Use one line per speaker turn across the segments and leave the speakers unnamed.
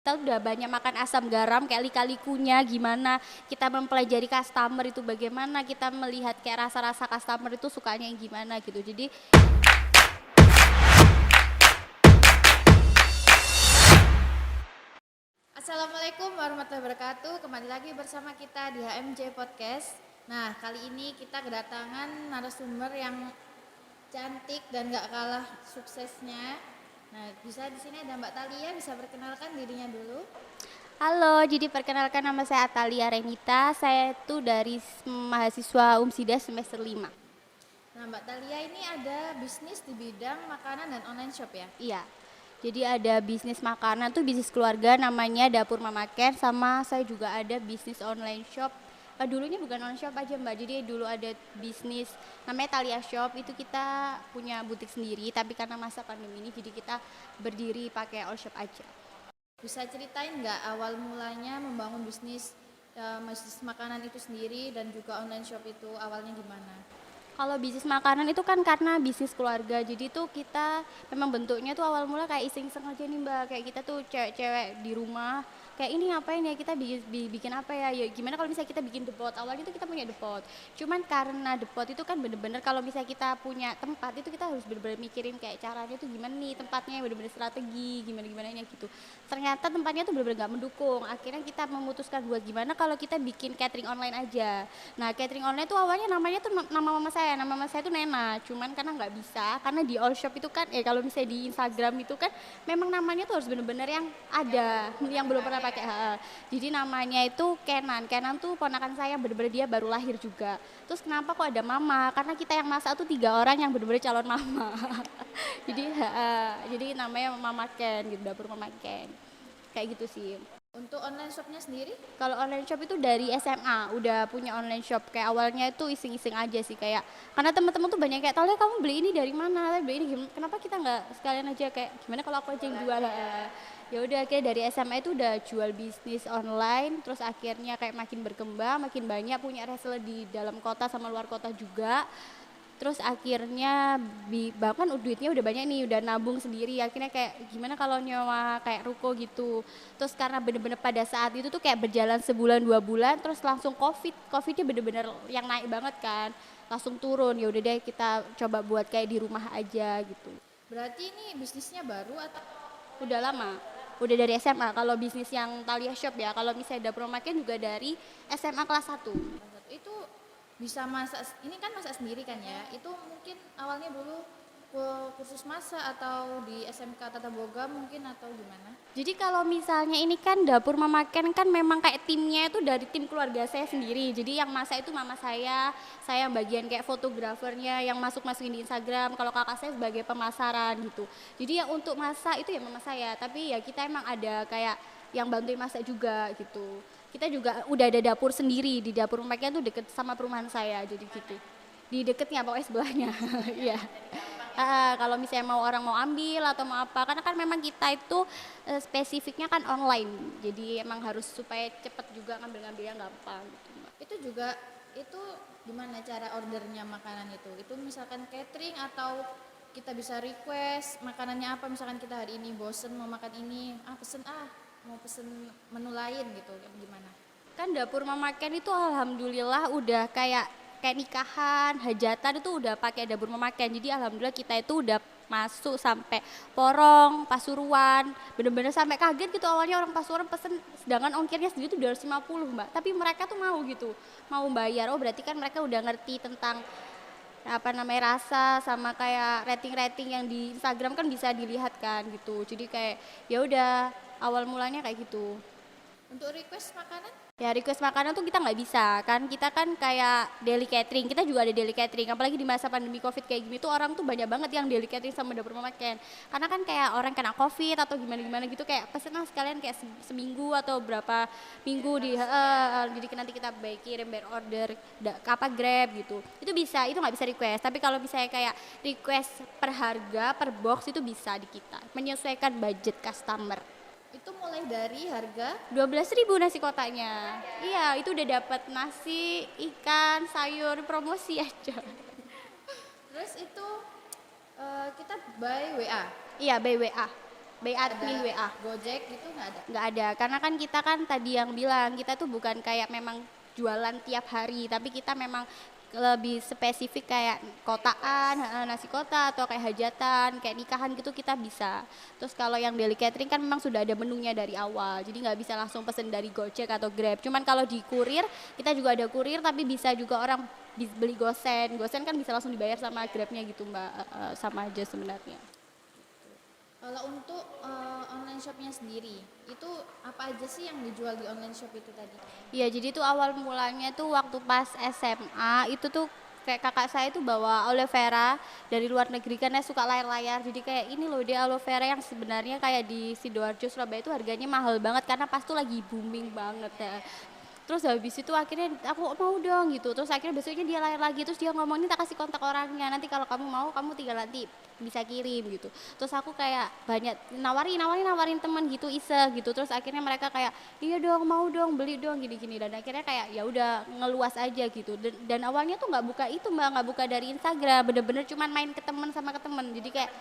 kita udah banyak makan asam garam kayak lika-likunya gimana, kita mempelajari customer itu bagaimana, kita melihat kayak rasa-rasa customer itu sukanya yang gimana gitu. Jadi
Assalamualaikum warahmatullahi wabarakatuh. Kembali lagi bersama kita di HMJ Podcast. Nah, kali ini kita kedatangan narasumber yang cantik dan gak kalah suksesnya. Nah, bisa di sini ada Mbak Talia, bisa perkenalkan dirinya dulu.
halo, jadi perkenalkan nama saya Atalia Renita, saya itu dari mahasiswa UMSIDA semester 5.
Nah, Mbak Talia ini ada bisnis di bidang makanan dan online shop ya.
Iya. Jadi ada bisnis makanan tuh bisnis keluarga namanya Dapur Mama Ken, sama saya juga ada bisnis online shop. Dulunya bukan online shop aja Mbak, jadi dulu ada bisnis namanya Talia Shop, itu kita punya butik sendiri, tapi karena masa pandemi ini jadi kita berdiri pakai all shop aja.
Bisa ceritain nggak awal mulanya membangun bisnis makanan itu sendiri dan juga online shop itu awalnya gimana?
Kalau bisnis makanan itu kan karena bisnis keluarga, jadi tuh kita memang bentuknya tuh awal mula kayak iseng-iseng aja nih Mbak, kayak kita tuh cewek-cewek di rumah, kayak ini ngapain ya, kita bikin apa ya, ya gimana kalau misalnya kita bikin depot, awalnya tuh kita punya depot, cuman karena depot itu kan bener-bener kalau misalnya kita punya tempat itu kita harus bener-bener mikirin kayak caranya tuh gimana nih tempatnya, bener-bener strategi, gimana-gimana gitu. Ternyata tempatnya tuh bener-bener gak mendukung, akhirnya kita memutuskan buat gimana kalau kita bikin catering online aja. Nah catering online tuh awalnya namanya tuh nama mama saya tuh Nena, cuman karena nggak bisa, karena di all shop itu kan, kalau misalnya di Instagram itu kan, memang namanya tuh harus bener-bener yang ada, yang belum pernah pakai. Jadi namanya itu Kenan tuh ponakan saya, bener-bener dia baru lahir juga. Terus kenapa kok ada mama? Karena kita yang masak tuh 3 orang yang bener-bener calon mama. Jadi namanya Mama Ken gitu, Dapur Mama Ken. Kayak gitu sih.
Untuk online shopnya sendiri?
Kalau online shop itu dari SMA udah punya online shop, kayak awalnya itu iseng-iseng aja sih, kayak karena teman-teman tuh banyak kayak, "Tahu kamu beli ini dari mana? Beli ini kenapa kita nggak sekalian aja kayak gimana kalau aku aja yang jual?" Ya udah kayak dari SMA itu udah jual bisnis online, terus akhirnya kayak makin berkembang, makin banyak punya reseller di dalam kota sama luar kota juga. Terus akhirnya bahkan duitnya udah banyak nih, udah nabung sendiri, akhirnya kayak gimana kalau nyewa kayak ruko gitu. Terus karena bener-bener pada saat itu tuh kayak berjalan sebulan 2 bulan, terus langsung covidnya bener-bener yang naik banget kan, langsung turun. Ya udah deh kita coba buat kayak di rumah aja gitu.
Berarti ini bisnisnya baru atau
Udah lama, udah dari SMA. Kalau bisnis yang Talia Shop ya, kalau misalnya dapur makan juga dari SMA kelas 1.
itu bisa masak? Ini kan masak sendiri kan ya? Itu mungkin awalnya dulu kursus masak atau di SMK Tata Boga mungkin atau gimana?
Jadi kalau misalnya ini kan dapur Mama Ken kan memang kayak timnya itu dari tim keluarga saya sendiri. Jadi yang masak itu mama saya yang bagian kayak fotografernya, yang masukin di Instagram. Kalau kakak saya sebagai pemasaran gitu. Jadi yang untuk masak itu ya mama saya. Tapi ya kita emang ada kayak yang bantuin masak juga gitu. Kita juga udah ada dapur sendiri, di dapur Mama Ken tuh deket sama perumahan saya, jadi gitu. Di deketnya pokoknya sebelahnya. Iya. Kalau misalnya orang mau ambil atau mau apa, karena kan memang kita itu spesifiknya kan online, jadi emang harus supaya cepet juga ngambilnya gampang gitu Mbak.
Itu juga itu gimana cara ordernya makanan itu? Itu misalkan catering atau kita bisa request makanannya apa, misalkan kita hari ini bosen mau makan ini, mau pesen menu lain gitu, gimana?
Kan dapur Mama Ken itu alhamdulillah udah kayak nikahan, hajatan itu udah pakai dapur Mama Ken. Jadi alhamdulillah kita itu udah masuk sampai Porong, Pasuruan, bener-bener sampai kaget gitu awalnya orang Pasuruan pesen, sedangkan ongkirnya sendiri tuh 250 Mbak, tapi mereka tuh mau gitu, mau bayar. Oh berarti kan mereka udah ngerti tentang apa namanya rasa, sama kayak rating-rating yang di Instagram kan bisa dilihat kan gitu. Jadi kayak ya udah awal mulanya kayak gitu.
Untuk request makanan?
Ya request makanan tuh kita nggak bisa kan, kita kan kayak daily catering, kita juga ada daily catering, apalagi di masa pandemi covid kayak gini tuh orang tuh banyak banget yang daily catering sama dapur Mama Ken, karena kan kayak orang kena covid atau gimana-gimana gitu kayak pesen sekalian kayak seminggu atau berapa minggu jadi nanti kita kirim bayar order apa Grab gitu, itu bisa, itu nggak bisa request. Tapi kalau misalnya kayak request per harga per box itu bisa di kita, menyesuaikan budget customer.
Itu mulai dari harga
12.000 nasi kotaknya. Iya, itu udah dapat nasi, ikan, sayur, promosi aja.
terus itu kita by WA.
Iya, by WA. by admin WA.
Gojek gitu nggak ada?
Nggak ada, karena kan kita kan tadi yang bilang kita tuh bukan kayak memang jualan tiap hari, tapi kita memang lebih spesifik kayak kotaan, nasi kota atau kayak hajatan, kayak nikahan gitu kita bisa. Terus kalau yang daily catering kan memang sudah ada menunya dari awal, jadi nggak bisa langsung pesen dari Gojek atau Grab. Cuman kalau di kurir kita juga ada kurir, tapi bisa juga orang beli gosen, gosen kan bisa langsung dibayar sama Grabnya gitu Mbak. Sama aja sebenarnya.
Kalau untuk online shopnya sendiri, itu apa aja sih yang dijual di online shop itu tadi?
Iya, jadi tuh awal mulanya tuh waktu pas SMA itu tuh kayak kakak saya tuh bawa aloe vera dari luar negeri karena suka layar-layar. Jadi kayak ini loh dia aloe vera yang sebenarnya kayak di Sidoarjo Surabaya itu harganya mahal banget karena pas tuh lagi booming banget ya. Terus habis itu akhirnya aku mau dong gitu. Terus akhirnya besoknya dia layar lagi, terus dia ngomong ini tak kasih kontak orangnya. Nanti kalau kamu mau kamu tinggal nanti bisa kirim gitu. Terus aku kayak banyak nawarin teman gitu iseng gitu. Terus akhirnya mereka kayak iya dong mau dong beli dong gini-gini dan akhirnya kayak ya udah ngeluas aja gitu. Dan awalnya tuh nggak buka itu Mbak, nggak buka dari Instagram, bener-bener cuman main ke teman sama ke teman. Jadi kayak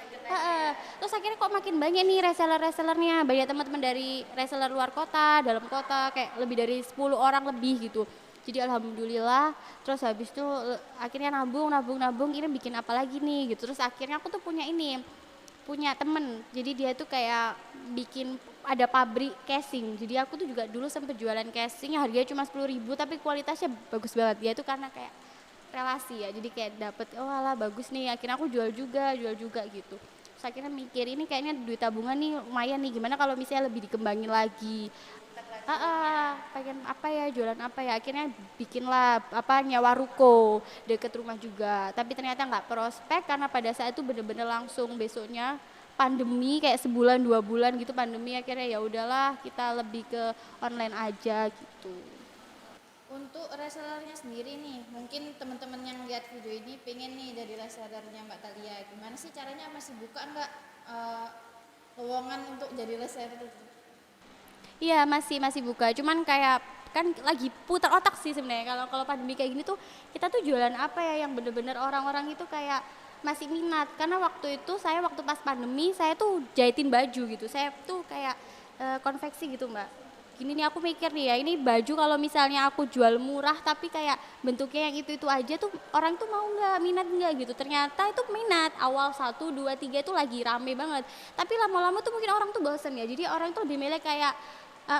terus akhirnya kok makin banyak nih reseller-resellernya, banyak teman-teman dari reseller luar kota, dalam kota kayak lebih dari 10 orang lebih gitu. Jadi alhamdulillah, terus habis itu akhirnya nabung, ini bikin apa lagi nih gitu. Terus akhirnya aku tuh punya temen, jadi dia tuh kayak bikin ada pabrik casing. Jadi aku tuh juga dulu sempet jualan casing yang harganya cuma 10.000 tapi kualitasnya bagus banget. Dia tuh karena kayak relasi ya, jadi kayak dapet oh alah bagus nih, akhirnya aku jual juga gitu. Terus akhirnya mikir ini kayaknya duit tabungan nih lumayan nih, gimana kalau misalnya lebih dikembangin lagi. Pengen apa ya, jualan apa ya, akhirnya bikinlah apa nyewa ruko deket rumah juga, tapi ternyata nggak prospek karena pada saat itu bener-bener langsung besoknya pandemi kayak sebulan 2 bulan gitu pandemi, akhirnya ya udahlah kita lebih ke online aja gitu.
Untuk resellernya sendiri nih, mungkin teman-teman yang lihat video ini pengen nih dari resellernya Mbak Thalia, gimana sih caranya, masih buka nggak lowongan untuk jadi reseller?
Iya masih buka, cuman kayak kan lagi putar otak sih sebenarnya kalau kalau pandemi kayak gini tuh kita tuh jualan apa ya yang bener-bener orang-orang itu kayak masih minat, karena waktu pas pandemi saya tuh jahitin baju gitu, saya tuh kayak konveksi gitu Mbak. Gini nih aku mikir nih ya, ini baju kalau misalnya aku jual murah tapi kayak bentuknya yang itu aja tuh orang tuh mau nggak, minat nggak gitu. Ternyata itu minat, awal 1, 2, 3 itu lagi rame banget, tapi lama-lama tuh mungkin orang tuh bosen ya, jadi orang tuh lebih milih kayak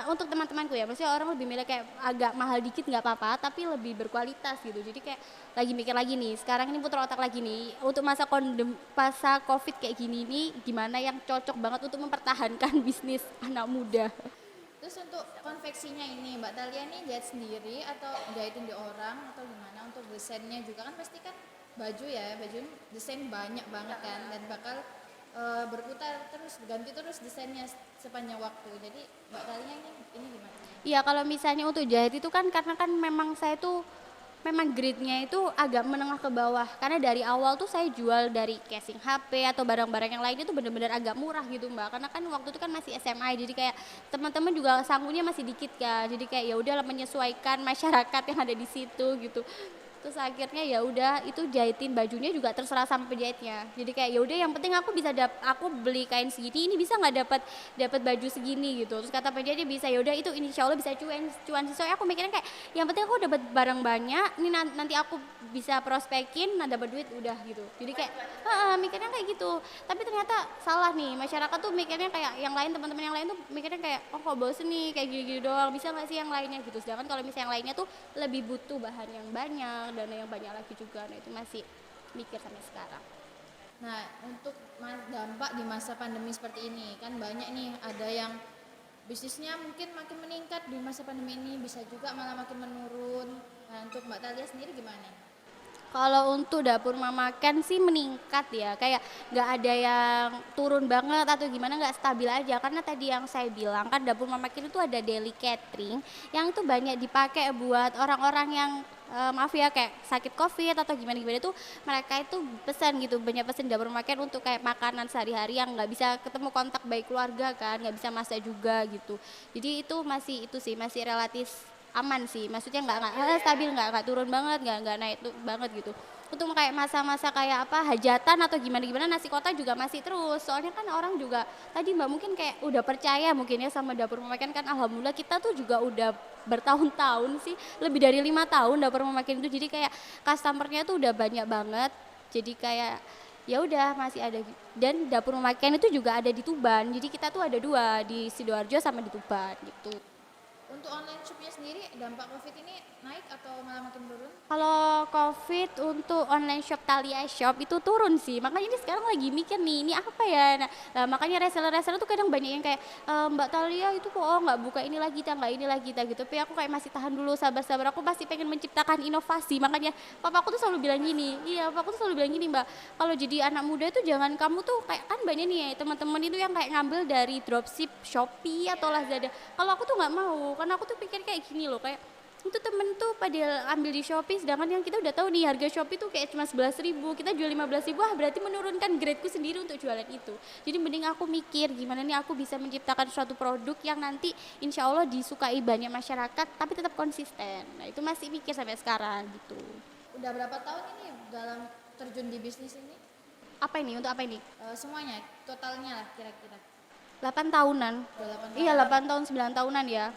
untuk teman-temanku ya, maksudnya orang lebih milih kayak agak mahal dikit nggak apa-apa tapi lebih berkualitas gitu. Jadi kayak lagi mikir lagi nih, sekarang ini putar otak lagi nih untuk masa covid kayak gini nih, gimana yang cocok banget untuk mempertahankan bisnis anak muda.
Terus untuk konveksinya ini Mbak Thalia nih jahit sendiri atau jahitin di orang atau gimana? Untuk desainnya juga kan pasti kan baju ya, baju desain banyak banget kan dan bakal berputar terus, ganti terus desainnya sepanjang waktu. Jadi Mbak Thalia ini gimana?
Iya kalau misalnya untuk jahit itu kan karena kan memang saya tuh memang grade-nya itu agak menengah ke bawah, karena dari awal tuh saya jual dari casing HP atau barang-barang yang lainnya tuh bener-bener agak murah gitu Mbak, karena kan waktu itu kan masih SMA, jadi kayak teman-teman juga sanggupnya masih dikit kan, jadi kayak ya udahlah menyesuaikan masyarakat yang ada di situ gitu. Terus akhirnya ya udah itu jahitin bajunya juga terserah sama penjahitnya, jadi kayak ya udah yang penting aku bisa aku beli kain segini ini bisa nggak dapat baju segini gitu. Terus kata penjahitnya bisa, ya udah itu insya Allah bisa cuan sih. Soalnya aku mikirnya kayak yang penting aku dapat barang banyak ini, nanti aku bisa prospekin, nah dapat duit udah gitu. Jadi kayak mikirnya kayak gitu, tapi ternyata salah nih, masyarakat tuh mikirnya kayak yang lain, teman-teman yang lain tuh mikirnya kayak oh kok bosen nih kayak gini-gini doang, bisa nggak sih yang lainnya gitu. Sedangkan kalau misalnya yang lainnya tuh lebih butuh bahan yang banyak, dana yang banyak lagi juga. Nah itu masih mikir sampai sekarang.
Nah untuk dampak di masa pandemi seperti ini kan banyak nih, ada yang bisnisnya mungkin makin meningkat di masa pandemi ini, bisa juga malah makin menurun. Nah untuk Mbak Thalia sendiri gimana?
Kalau untuk dapur mamakan sih meningkat ya, kayak nggak ada yang turun banget atau gimana, nggak stabil aja. Karena tadi yang saya bilang kan dapur mamakan itu ada daily catering yang itu banyak dipakai buat orang-orang yang maaf ya kayak sakit covid atau gimana itu, mereka itu pesan gitu, banyak pesan dapur mamakan untuk kayak makanan sehari-hari yang nggak bisa ketemu kontak baik keluarga kan, nggak bisa masak juga gitu. Jadi itu masih relatif aman sih, maksudnya nggak stabil, nggak turun banget, nggak naik tuh banget gitu. untuk kayak masa-masa kayak apa hajatan atau gimana-gimana nasi kotak juga masih terus. Soalnya kan orang juga tadi Mbak mungkin kayak udah percaya mungkin ya sama dapur memakan kan alhamdulillah kita tuh juga udah bertahun-tahun sih, lebih dari 5 tahun dapur memakan itu. Jadi kayak customernya tuh udah banyak banget. Jadi kayak ya udah masih ada dan dapur memakan itu juga ada di Tuban. Jadi kita tuh ada dua di Sidoarjo sama di Tuban gitu.
Untuk online shopnya sendiri dampak COVID ini naik atau malah makin turun?
Kalau COVID untuk online shop Thalia Shop itu turun sih. Makanya ini sekarang lagi mikir nih, ini apa ya? Nah, makanya reseller-reseller tuh kadang banyak yang kayak Mbak Thalia itu kok nggak buka ini lagi, nggak ini lagi, gitu. Tapi aku kayak masih tahan dulu, sabar-sabar. Aku pasti pengen menciptakan inovasi. Makanya papaku tuh selalu bilang gini, iya papaku tuh selalu bilang gini Mbak, kalau jadi anak muda itu jangan kamu tuh kayak kan banyak nih ya teman-teman itu yang kayak ngambil dari dropship Shopee atau Lazada. Kalau aku tuh nggak mau, karena aku tuh pikir kayak gini loh, kayak itu temen tuh pada ambil di Shopee sedangkan yang kita udah tahu nih harga Shopee tuh kayak cuma 11.000, kita jual 15.000, berarti menurunkan gradeku sendiri untuk jualan itu. Jadi mending aku mikir gimana nih aku bisa menciptakan suatu produk yang nanti insya Allah disukai banyak masyarakat tapi tetap konsisten. Nah itu masih mikir sampai sekarang gitu.
Udah berapa tahun ini dalam terjun di bisnis ini?
Apa ini, untuk apa ini?
Semuanya, totalnya lah kira-kira.
8 tahunan.
Udah 8 tahun.
Iya 8 tahun 9 tahunan ya.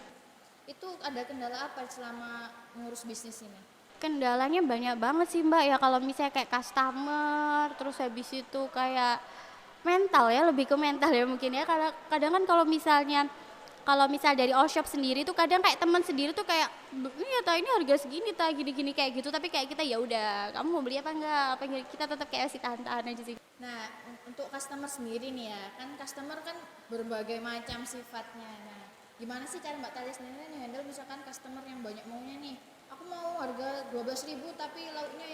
Itu ada kendala apa selama mengurus bisnis ini?
Kendalanya banyak banget sih Mbak ya, kalau misalnya kayak customer, terus habis itu kayak mental ya, lebih ke mental ya mungkin ya. Karena kadang kan kalau misal dari all shop sendiri tuh kadang kayak teman sendiri tuh kayak iya ta ini harga segini ta gini-gini kayak gitu, tapi kayak kita ya udah kamu mau beli apa enggak, apa enggak, kita tetap kayak masih tahan-tahan aja sih.
Nah, untuk customer sendiri nih ya, kan customer kan berbagai macam sifatnya. Nah, gimana sih cara Mbak Thalia sendiri nih handle misalkan customer yang banyak maunya nih, aku mau harga 12.000 tapi lauknya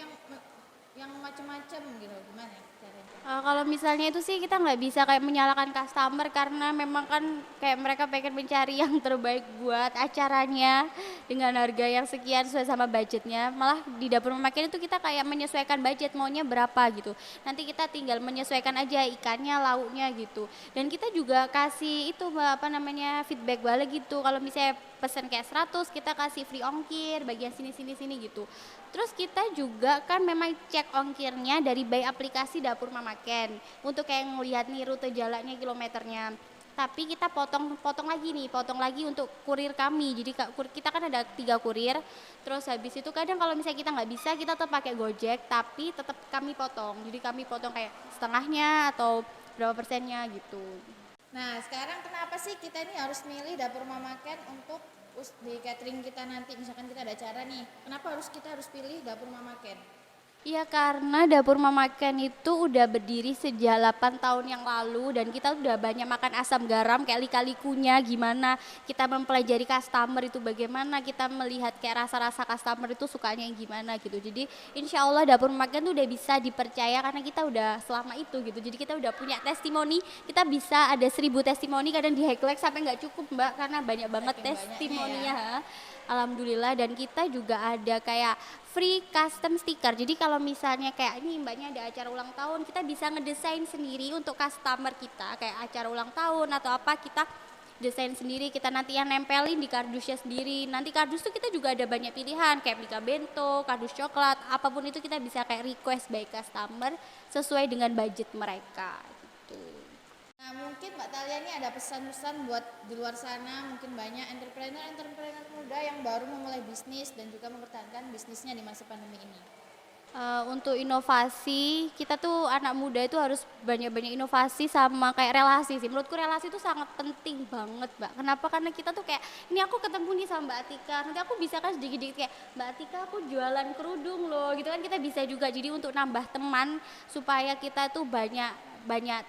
yang macam-macam gitu, gimana caranya?
Kalau misalnya itu sih kita nggak bisa kayak menyalahkan customer karena memang kan kayak mereka pengen mencari yang terbaik buat acaranya dengan harga yang sekian sesuai sama budgetnya. Malah di dapur memakan itu kita kayak menyesuaikan budget maunya berapa gitu. Nanti kita tinggal menyesuaikan aja ikannya, lauknya gitu. Dan kita juga kasih itu apa namanya feedback balik gitu. Kalau misalnya pesan kayak 100 kita kasih free ongkir bagian sini gitu. Terus kita juga kan memang cek ongkirnya dari by aplikasi dapur mamaken untuk kayak ngelihat nih rute jalannya, kilometernya. Tapi kita potong lagi untuk kurir kami. Jadi kita kan ada 3 kurir. Terus habis itu kadang kalau misalnya kita nggak bisa kita tetap pakai Gojek, tapi tetap kami potong. Jadi kami potong kayak setengahnya atau berapa persennya gitu.
Nah, sekarang kenapa sih kita ini harus milih dapur mamaken untuk di catering kita nanti, misalkan kita ada acara nih, kenapa kita harus pilih dapur mamaken?
Iya karena dapur mamaken itu udah berdiri sejak 8 tahun yang lalu dan kita udah banyak makan asam garam kayak lika-likunya gimana kita mempelajari customer itu, bagaimana kita melihat kayak rasa-rasa customer itu sukanya yang gimana gitu. Jadi insya Allah dapur mamaken tuh udah bisa dipercaya karena kita udah selama itu gitu. Jadi kita udah punya testimoni, kita bisa ada 1.000 testimoni, kadang di highlight sampai nggak cukup Mbak karena banyak banget testimoninya. Alhamdulillah. Dan kita juga ada kayak free custom stiker. Jadi kalau misalnya kayak ini mbaknya ada acara ulang tahun, kita bisa ngedesain sendiri untuk customer kita kayak acara ulang tahun atau apa, kita desain sendiri, kita nanti yang nempelin di kardusnya sendiri. Nanti kardus tuh kita juga ada banyak pilihan kayak Mika Bento, kardus coklat, apapun itu kita bisa kayak request by customer sesuai dengan budget mereka gitu.
Nah, mungkin Mbak Thalia ini ada pesan-pesan buat di luar sana, mungkin banyak entrepreneur muda yang baru memulai bisnis dan juga mempertahankan bisnisnya di masa pandemi ini.
Untuk inovasi, kita tuh anak muda itu harus banyak-banyak inovasi sama kayak relasi sih. Menurutku relasi itu sangat penting banget, Mbak. Kenapa? Karena kita tuh kayak, ini aku ketemu nih sama Mbak Atika, nanti aku bisa kan sedikit-sedikit kayak, Mbak Atika aku jualan kerudung loh, gitu kan kita bisa juga. Jadi untuk nambah teman, supaya kita tuh banyak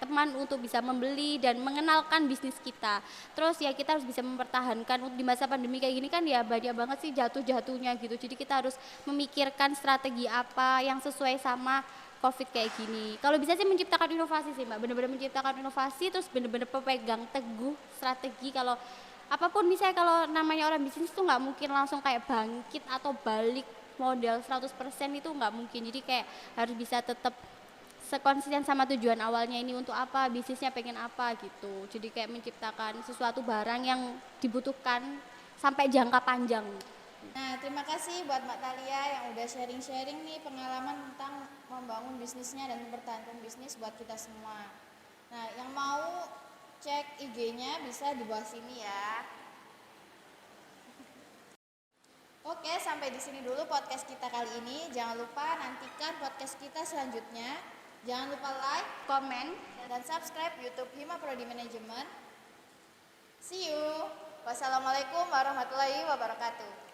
teman untuk bisa membeli dan mengenalkan bisnis kita. Terus ya kita harus bisa mempertahankan di masa pandemi kayak gini kan ya banyak banget sih jatuh-jatuhnya gitu. Jadi kita harus memikirkan strategi apa yang sesuai sama COVID kayak gini. Kalau bisa sih menciptakan inovasi sih Mbak, benar-benar menciptakan inovasi, terus benar-benar pepegang teguh strategi. Kalau apapun misalnya kalau namanya orang bisnis tuh nggak mungkin langsung kayak bangkit atau balik modal 100% itu nggak mungkin. Jadi kayak harus bisa tetap sekonsisten sama tujuan awalnya ini untuk apa, bisnisnya pengen apa gitu. Jadi kayak menciptakan sesuatu barang yang dibutuhkan sampai jangka panjang.
Nah, terima kasih buat Mbak Talia yang udah sharing-sharing nih pengalaman tentang membangun bisnisnya dan mempertahankan bisnis buat kita semua. Nah, yang mau cek IG-nya bisa di bawah sini ya. Oke, sampai di sini dulu podcast kita kali ini. Jangan lupa nantikan podcast kita selanjutnya. Jangan lupa like,
Komen.
dan subscribe YouTube Hima Prodi Management. See you. Wassalamualaikum warahmatullahi wabarakatuh.